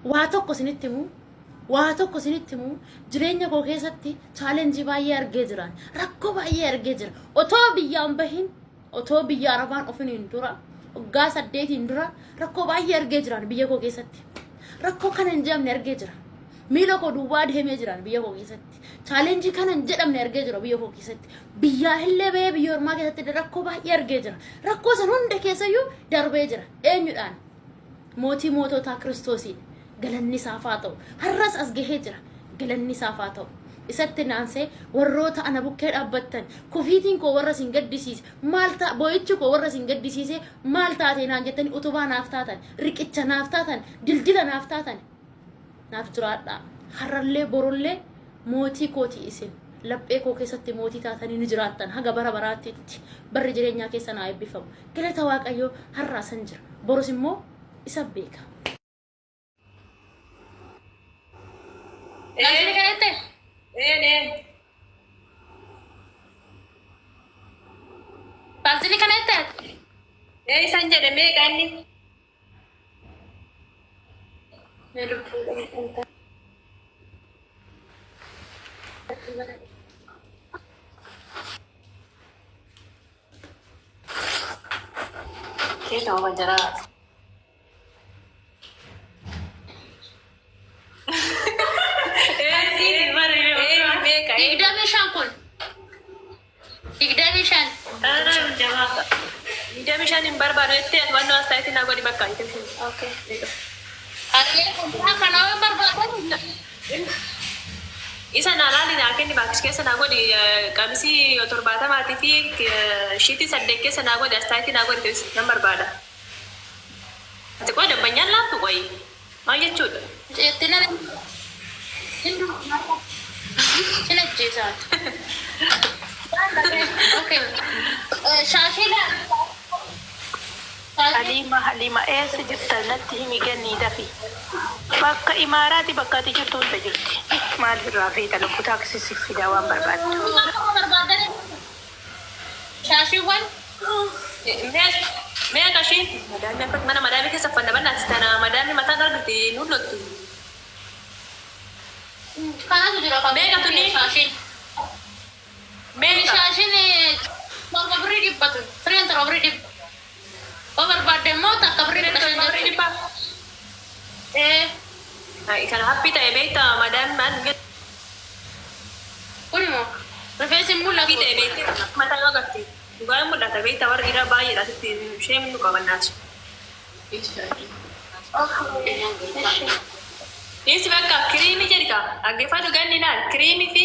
waa tokko isinitti himu waa tokko isinitti himu jireenya koo keessatti chaalenjii baay'ee argee jiran rakkoo baay'ee argee jira otoo biyyaan bahin otoo biyya arabaan ofiniin dura waggaa 8 dura rakkoo baay'ee argee jiran biyya koo keessatti rakkoo kana hin jedhamne argee jira miila koo duwwaa deemee jiran biyya koo keessatti chaalenjii kana hin jedhamne argee jira biyya koo keessatti biyyaa illee bee biyya ormaa keessatti rakkoo baay'ee argee jira rakkoo san hunda keessayyuu darbee jira eenyudhaan mootii moototaa Kiristoosiin galanni isaaf haa ta'u har'as as gahee jira galanni isaaf haa ta'u isatti naansee warroota ana bukkee dhaabbattan kufiitiin koo warra sin gaddisiise maal ta'a boo'ichi koo warra sin gaddisiise maal taatee naan jettanii utubaa naaf taatan riqicha naaf taatan dildila naaf taatan naaf jiraadha har'allee borollee mootii kooti isin laphee koo keessatti mootii taatanii ni jiraattan haga bara baraatti barri jireenyaa keessa naa eebbifamu galata waaqayyoo har'aa san jira boros immoo isa beeka. Lansini kanatti? Lansini kanatti? Isaan jedhamee qaanni. Kita mau bicara. Mishan in Barbara, one was taken out of the okay. Is an alani in the back case and I go the Kamsi or Torbata Matifi, she is a decade and I go the starting I go this number bada. The God of Banyan lap away. My children. Okay. Shashila. Halima sejutta natti himigani dafi bakka imaaraati bakka tijirtu hunda jirti maal irraa feeta lubbu taaksii siffida waan barbaaddu shaashiiwwan mee akashii mana madaami keessa fandabanna asitana madaami mataan argite nullottu kanaatu jira mee gatuni mee shaashiin morma birrii dhibbatu sireen tara birrii dhibba barbaadde moo takka birrii dhibba kana happita ebeeta madam man kunimo rifeensi mul'atu ebeeta mataan agarti dhugaa mul'ata ebeeta warra dhiiraa baay'eedha sitti sheemnu qabannaas Isi bakka kiriimi jedhika dhaggeeffatu ganni laal kiriimi fi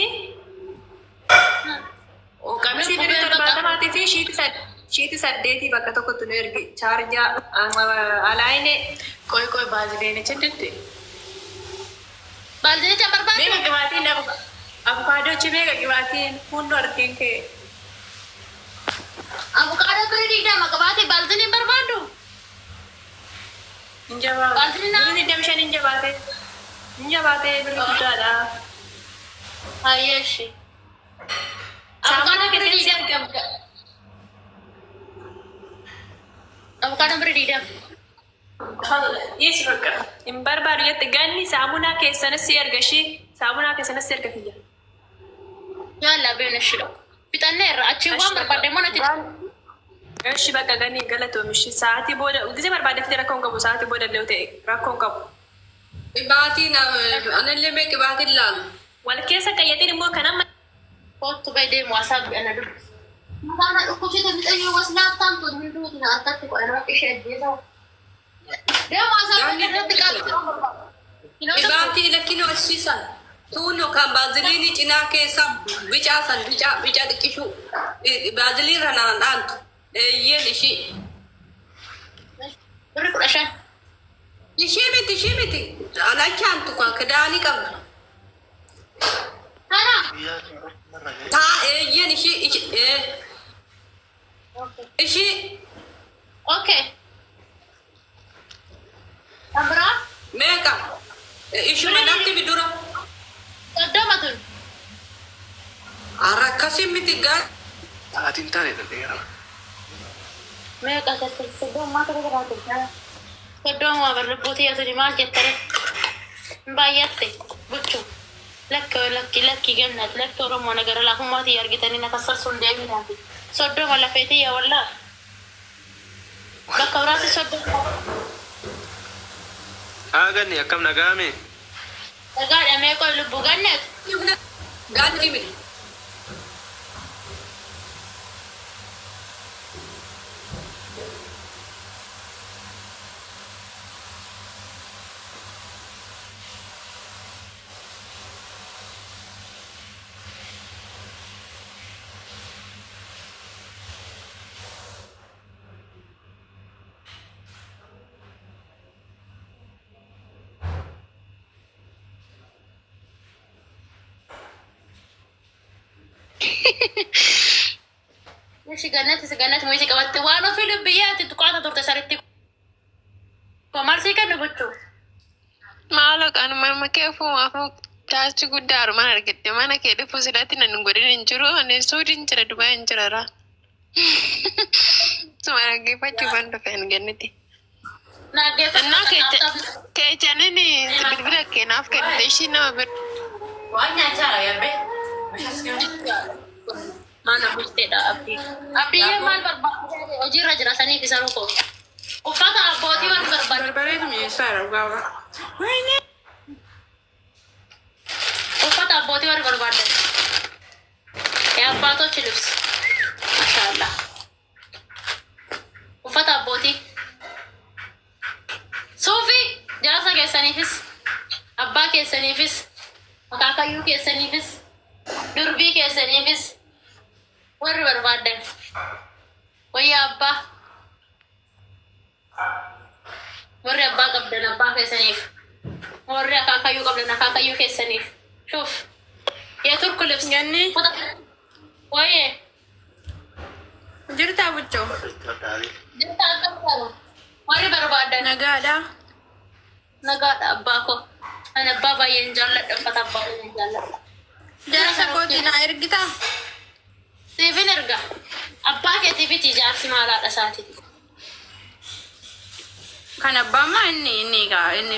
qamisi birrii 70 fi shiiti 8 bakka tokkotti nu ergi chaarjaa alaayine koi baaziliine jedhette baaziliine barbaadu mega qibaatiin abukaadoo chi mega qibaatiin hundi argin kee abukaadoo birrii digdama qabaate baaziliine barbaadu injabaa baaziliine deemshan injabaate birrii guddaadha ayyeeshi abukaadoo keessatti argamta Avocado berdiri. Yes, bakka. In barbaadu jette ganni saamunaa keessanas si argashi saamunaa keessanas si argafiyya. Yalla beena shiro. Bitanneerra achi waan barbaadde monati. Eshi bakka ganni galatoomishi sa'aatii booda gisee barbaadde fide rakkoon qabu sa'aatii booda illee ta'e rakkoon qabu. Qibaatiin anallee mee qibaatiin laalu. Wal keessa qayyatiin immoo kanama. Kootu baay'ee waasaaf ana dur. Mana dhukkubsite bixayyuu wasnaaftaan tun hunduuti na akkatti qo'annoo ishee ajjeesa. Deemu waasaaf irratti qabu. Qibaatii lakkino asiisan. Tuuno kan baaziliinii cinaa keessa bicaasan bica xiqqishuu baaziliin ranaan dhaantu eeyyeen ishii. Birri 15. Ishii miti alachaantu kan kidaanii qabdu. Kana. Taa eeyyeen ishii ishii. Okay. Abra. Meeqa ishuma natti bidura. Daddamatun. Akkasii miti gaa. Sa'aatiin taane dheeraa. Meeqa sassaabdoo maata gara garaa. Soddoma barreeffootii asii maal jettare? baay'atte buchuu lakki gannat lakki oromoo nagara laafummaati argitanii na kassarsuun deeminaati soddoma lafeetii yaa wallaa bakka biraatti soddoma Ganni akkam nagaame. nagaadha meeqoo lubbuu gannet Ganti miti. si gannet muisi qabatte waan ofii lubbiyaati tuqaata turte saritti komarsii kan buchuu Maalo kan marma kee fuumaaf taasisu guddaaru mana argatte mana kee dhufu silatti nan godhin hin jiru ani suudin jira Dubai hin jirara. Suma dhaggeeffachuu kan dhufe hin ganniti. Innaa keechanin bilbila keenaaf kennite ishii nama bir. waan nyaachaa yaabbe mana bulteedha abbiyyee maal barbaade hojiirra jira saniif isa rukoo uffata abbootii waan barbaade Barbareedu mi'eessaadha gaaba. uffata abbootii waan barbaade የአባቶች ልብስ ማሻአላ uffata abbootii suufi jaarsa keessaniifis abbaa keessaniifis akaakayyuu keessaniifis durbii keessaniifis warri barbaadan wayyaa abbaa warri abbaa qabdan abbaa keessaniif warri akaakayyuu qabdan akaakayyuu keessaniif shuf የቱርክ ልብስ Ganni ወይዬ jirtaa buchoo. ጅታ አቀምጣሉ warri barbaadan Nagaadha. nagaadha abbaa koo ani abbaa baay'een jaalladha uffata abbaa baay'een jaalladha Jaarsa kootii na ergita. siifin erga abbaa keetiifiti jaarsi maalaadha isaati Kan abbaamaa inni egaa inni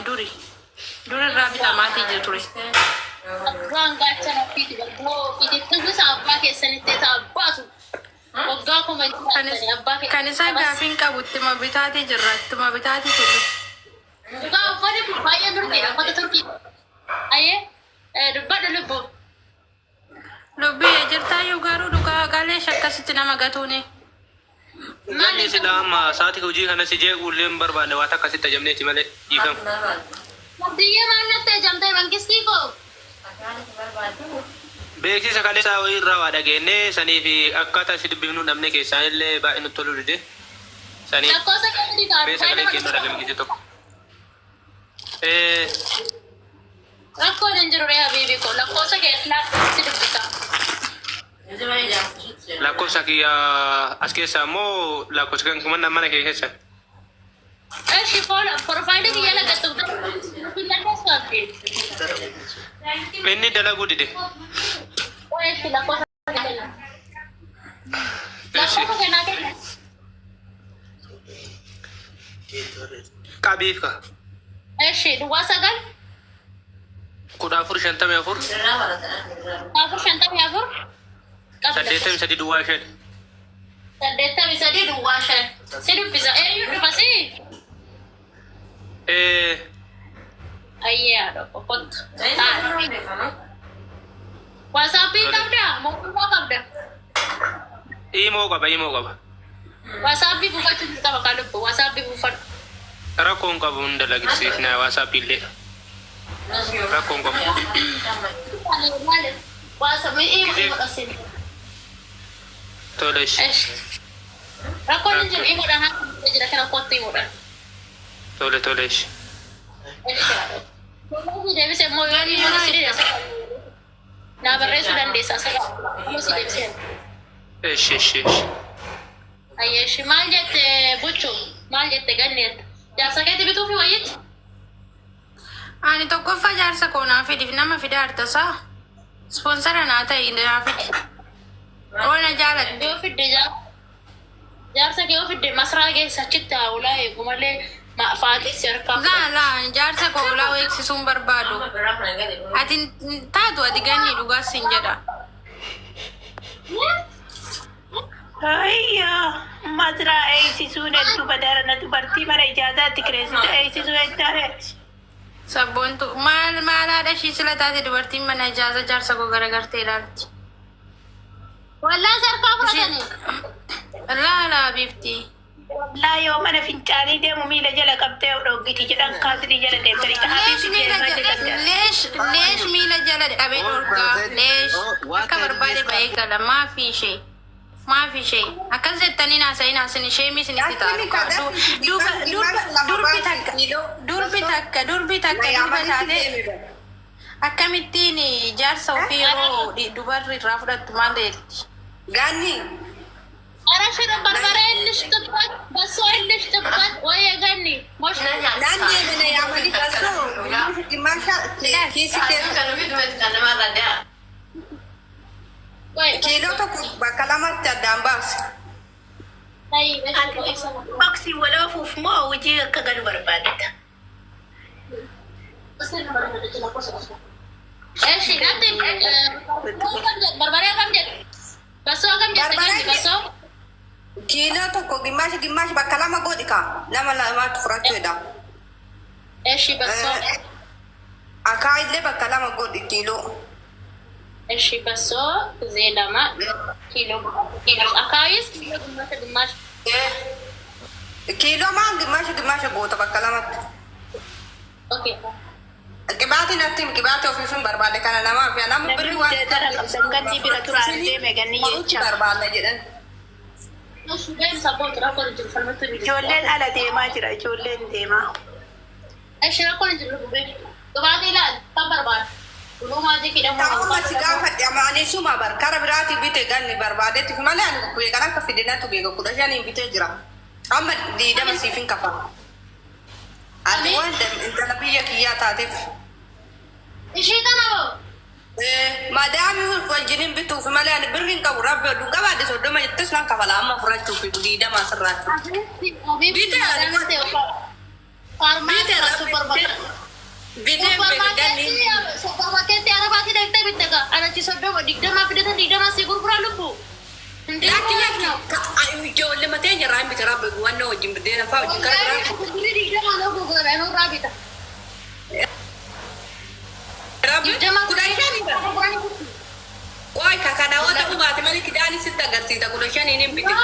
durirraa bitamaatii jiru ture. waan gaachana ofiiti barbaadoo ofiiti tugusa abbaa keessanitti taabbaatu waggaa kuma jiraatanii abbaa Kan isaa gaafiin qabu ittuma bitaatii jirra ittuma bitaatii turre. dhugaa uffati kun baay'ee turkiidha uffata turkii ayyee dubbadha lubbuu Lubbii jirtaayyuu garuu dhugaa galee shakkasitti nama gatuuni. Ganni sila amma sa'aatii hojii kana si jee ulleen barbaanne waan akkasitti ajajamneeti malee dhiifama. abdiyyee maannattee jamtee bankistii koo Beeksisa kaleessaa wayii irraa waa dhageenye sanii fi akkaataa si dubbifnu dhabne keessaan illee baay'ee nutti tolu dide. Sanii lakkoofsa keetii gaadhu beeksisa kalee kennuu dhagamne tokko. rakkoon hin jiru ree habiibii koo lakkoofsa keessaa si dubbisa Lakkoofsa kiyya as keessaa immoo lakkoofsa kan kumanna mana kee keessa. eshi profaayilii kiyya lagattu filannoo Inni dalaguu dide. eshi lakkoofsa kennaa kenna Qabiif ka. eshi duwwaa sagal 1454 afur shantamii afur 83 duwwaa 5. 83 duwwaa 5 si dubbisa eenyu dhufasi ayyee haadha qoqqottu waasaappii qabda mootummaa qabda Imoo qaba. waasaappii buufachuun qaba kaa lubbu waasaappii buufadhu Rakkoon qabu hunda lagisiifna WhatsApp illee. Rakkoon qabu. Tolesh. rakkoon hin jiru himuudhaan haa jira kana kottu himuudhaan Tolesh. deebise immoo yoo himuudha si deebise naa barreessuu dandeessa asirraa si deebise Esh. ayyeeshi maal jette buchuu maal jette ganneetta jaarsa keetti bituufi wayyitti Ani tokkoffaa jaarsa koo naa fidiif nama fida hartasaa. Sponsora naa ta'e naa fidi. Oona jaaladhe. yoo fidde jaarsa kee yoo fidde masraa keessa achitti haulaa eegu malee Faatii sirkaa. La jaarsa koo ulaa eegsisuun barbaadu. Ati taatu ati ganni dhugaa siin jedha. Ayya, masra eegsisuun hedduu badarana dubartii mana ijaazaatti kireessite eegsisuu heddaareeti. Sabboontu maal haadha ishii sila taate dubartiin mana ijaaza jaarsa koo garagartee ilaalti. Wallaan sirkaa fudhatanii. Laa bifti. Laa yoo mana fincaanii deemu miila jala qabdee dhoggiti jedhan kaasni jala deemtanii. Leesh miila jala dhabee dhorgaa. Leesh akka barbaade ba'ee gala maafi ishee. Akkas jettanii naasayin ishee misinitti taatu. Durbi takka duuba taate. Akkamittiin jaarsa ofii yeroo dubarri irraa fudhattu maal jedhi? Ganni. Arashira barbara illish tibbat, baso illish tibbat, waye ganni. Mosh Nanni mana yaamani baso. Dimasha kiisi keessa. Kiiloo tokko bakka lamatti addaan baasa. Boksii waloofuuf moo hojii akka galu barbaadata? Eshi nanti barbara kam jedhu? Baso kam jedhu? Baso? Kiiloo tokko gimaashi bakka lama godhi kaa. Nama lamatti fudhachuudha. Eshi baso. Akaa illee bakka lama godhi kiiloo. Eshi baso zeelama kiiloo. Akaayis gimaashi. Kiiloo maan gimaashi goota bakka lamatti. Okay. Qibaati natti qibaati ofiisuun barbaade kana namaaf yaa nama birrii waan Ganni bira turaan deeme ganni jecha. barbaadna jedhan. Ijoolleen ala deemaa jira, ijoolleen deemaa. Eshi rakkoon jiru gubee. Gabaatee ilaali kan barbaadu. Gulumaa jechuudha. Taa'uma si gaafadhe amaanii suma bar kara biraati bite ganni barbaadetti fi malee ani kukkuyee kan akka fidinatu beeka 15 bitee jira. Amma 20 siifin kafa. Ati waan intala biyya kiyyaa taateef. Ishii kana Madaami wajjinin bituuf malee ani birriin qabu rabbi oduu qabaadde 30 jettus nan kafala amma furachuuf 20 asirraatti. Supermarketti arabaatti deemtee bitte gaa anachi 30 fidatan 20 si gurguraa lubbu. Ijoollee matee jirraa hin bite rabbi waan wajjin biddeen fa'aa wajjin kara biraa. Rabbi Woi kakak Dawa tak ubah, teman kita ni kita agar cerita kuda shani ni bitik.